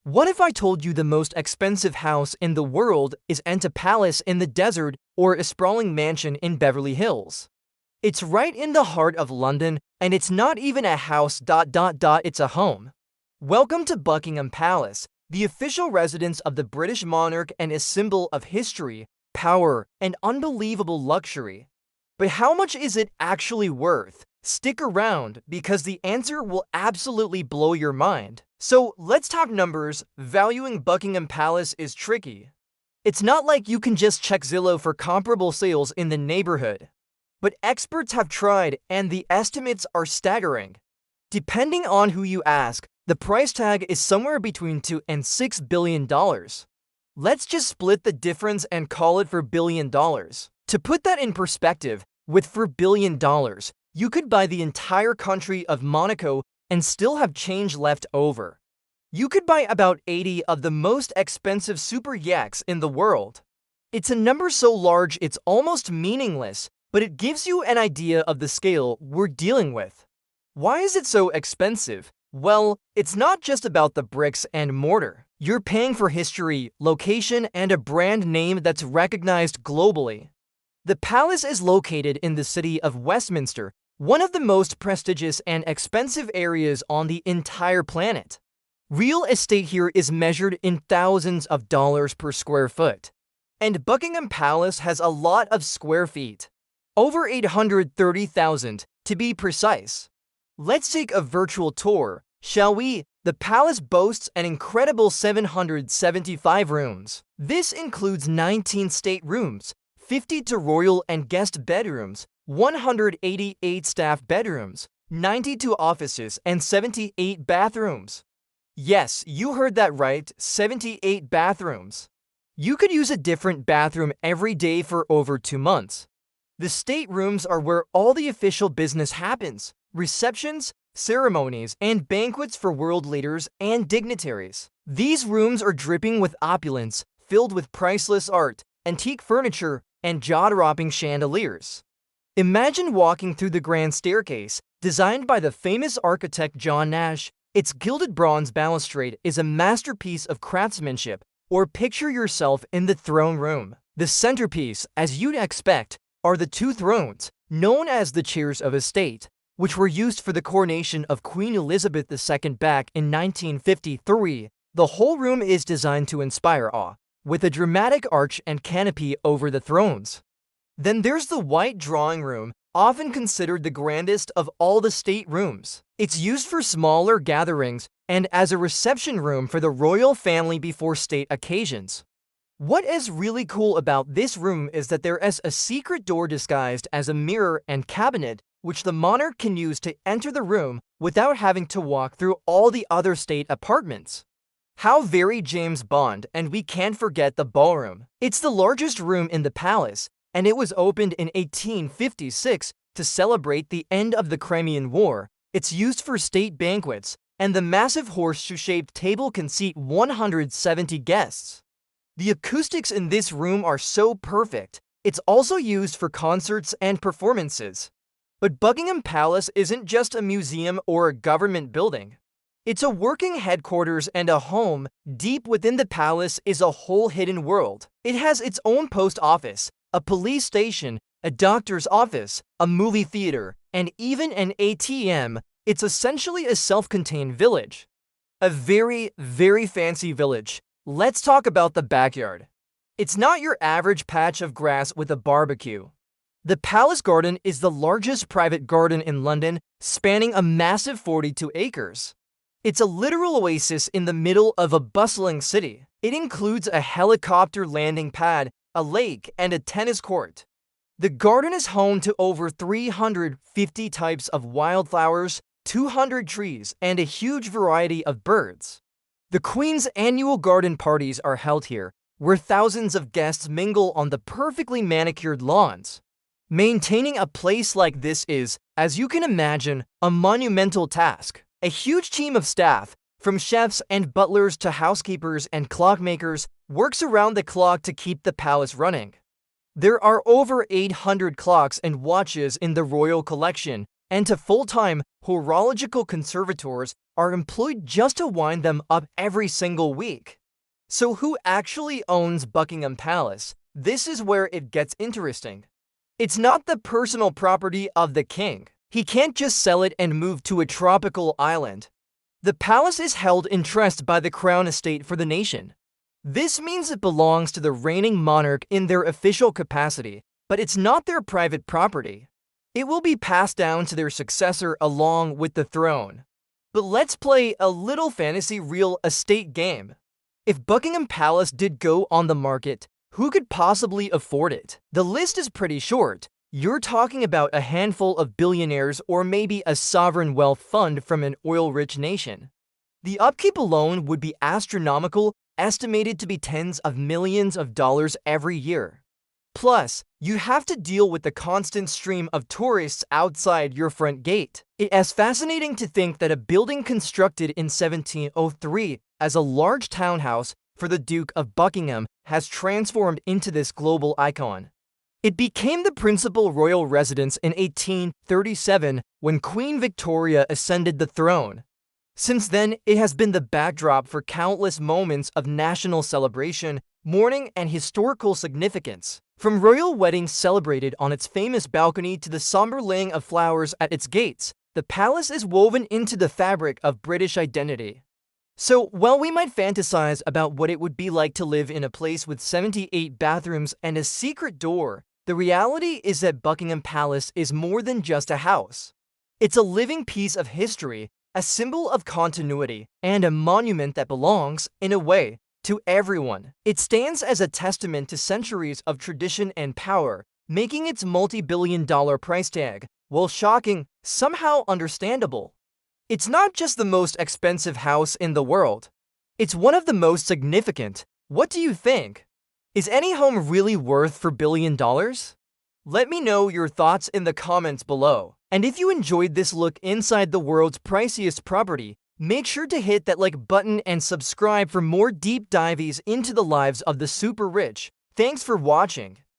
What if I told you the most expensive house in the world is a palace in the desert or a sprawling mansion in Beverly Hills? It's right in the heart of London, and it's not even a house. It's a home. Welcome to Buckingham Palace, the official residence of the British monarch and a symbol of history, power, and unbelievable luxury. But how much is it actually worth? Stick around, because the answer will absolutely blow your mind. So let's talk numbers. Valuing Buckingham Palace is tricky. It's not like you can just check Zillow for comparable sales in the neighborhood. But experts have tried, and the estimates are staggering. Depending on who you ask, the price tag is somewhere between $2 and $6 billion. Let's just split the difference and call it $4 billion. To put that in perspective, with $4 billion, you could buy the entire country of Monaco and still have change left over. You could buy about 80 of the most expensive super yachts in the world. It's a number so large it's almost meaningless, but it gives you an idea of the scale we're dealing with. Why is it so expensive? Well, it's not just about the bricks and mortar. You're paying for history, location, and a brand name that's recognized globally. The palace is located in the city of Westminster, one of the most prestigious and expensive areas on the entire planet. Real estate here is measured in thousands of dollars per square foot. And Buckingham Palace has a lot of square feet. Over 830,000 to be precise. Let's take a virtual tour, shall we? The palace boasts an incredible 775 rooms. This includes 19 staterooms, 52 royal and guest bedrooms, 188 staff bedrooms, 92 offices, and 78 bathrooms. Yes, you heard that right, 78 bathrooms. You could use a different bathroom every day for over 2 months. The staterooms are where all the official business happens: receptions, ceremonies, and banquets for world leaders and dignitaries. These rooms are dripping with opulence, filled with priceless art, antique furniture, and jaw-dropping chandeliers. Imagine walking through the grand staircase, designed by the famous architect John Nash. Its gilded bronze balustrade is a masterpiece of craftsmanship. Or picture yourself in the throne room. The centerpiece, as you'd expect, are the 2 thrones, known as the chairs of estate, which were used for the coronation of Queen Elizabeth II back in 1953. The whole room is designed to inspire awe, with a dramatic arch and canopy over the thrones. Then there's the white drawing room, often considered the grandest of all the staterooms. It's used for smaller gatherings and as a reception room for the royal family before state occasions. What is really cool about this room is that there is a secret door disguised as a mirror and cabinet, which the monarch can use to enter the room without having to walk through all the other state apartments. How very James Bond, and we can't forget the ballroom. It's the largest room in the palace, and it was opened in 1856 to celebrate the end of the Crimean War. It's used for state banquets, and the massive horseshoe-shaped table can seat 170 guests. The acoustics in this room are so perfect. It's also used for concerts and performances. But Buckingham Palace isn't just a museum or a government building. It's a working headquarters and a home. Deep within the palace is a whole hidden world. It has its own post office, a police station, a doctor's office, a movie theater, and even an ATM. It's essentially a self-contained village. A very, very fancy village. Let's talk about the backyard. It's not your average patch of grass with a barbecue. The Palace Garden is the largest private garden in London, spanning a massive 42 acres. It's a literal oasis in the middle of a bustling city. It includes a helicopter landing pad, a lake, and a tennis court. The garden is home to over 350 types of wildflowers, 200 trees, and a huge variety of birds. The Queen's annual garden parties are held here, where thousands of guests mingle on the perfectly manicured lawns. Maintaining a place like this is, as you can imagine, a monumental task. A huge team of staff, from chefs and butlers to housekeepers and clockmakers, works around the clock to keep the palace running. There are over 800 clocks and watches in the royal collection, and to full-time horological conservators are employed just to wind them up every single week. So who actually owns Buckingham Palace? This is where it gets interesting. It's not the personal property of the king. He can't just sell it and move to a tropical island. The palace is held in trust by the crown estate for the nation. This means it belongs to the reigning monarch in their official capacity, but it's not their private property. It will be passed down to their successor along with the throne. But let's play a little fantasy real estate game. If Buckingham Palace did go on the market, who could possibly afford it? The list is pretty short. You're talking about a handful of billionaires or maybe a sovereign wealth fund from an oil-rich nation. The upkeep alone would be astronomical, estimated to be tens of millions of dollars every year. Plus, you have to deal with the constant stream of tourists outside your front gate. It's fascinating to think that a building constructed in 1703 as a large townhouse for the Duke of Buckingham has transformed into this global icon. It became the principal royal residence in 1837 when Queen Victoria ascended the throne. Since then, it has been the backdrop for countless moments of national celebration, mourning, and historical significance. From royal weddings celebrated on its famous balcony to the somber laying of flowers at its gates, the palace is woven into the fabric of British identity. So, while we might fantasize about what it would be like to live in a place with 78 bathrooms and a secret door, the reality is that Buckingham Palace is more than just a house. It's a living piece of history, a symbol of continuity, and a monument that belongs, in a way, to everyone. It stands as a testament to centuries of tradition and power, making its multi-billion-dollar price tag, while shocking, somehow understandable. It's not just the most expensive house in the world. It's one of the most significant. What do you think? Is any home really worth $4 billion? Let me know your thoughts in the comments below. And if you enjoyed this look inside the world's priciest property, make sure to hit that like button and subscribe for more deep dives into the lives of the super rich. Thanks for watching.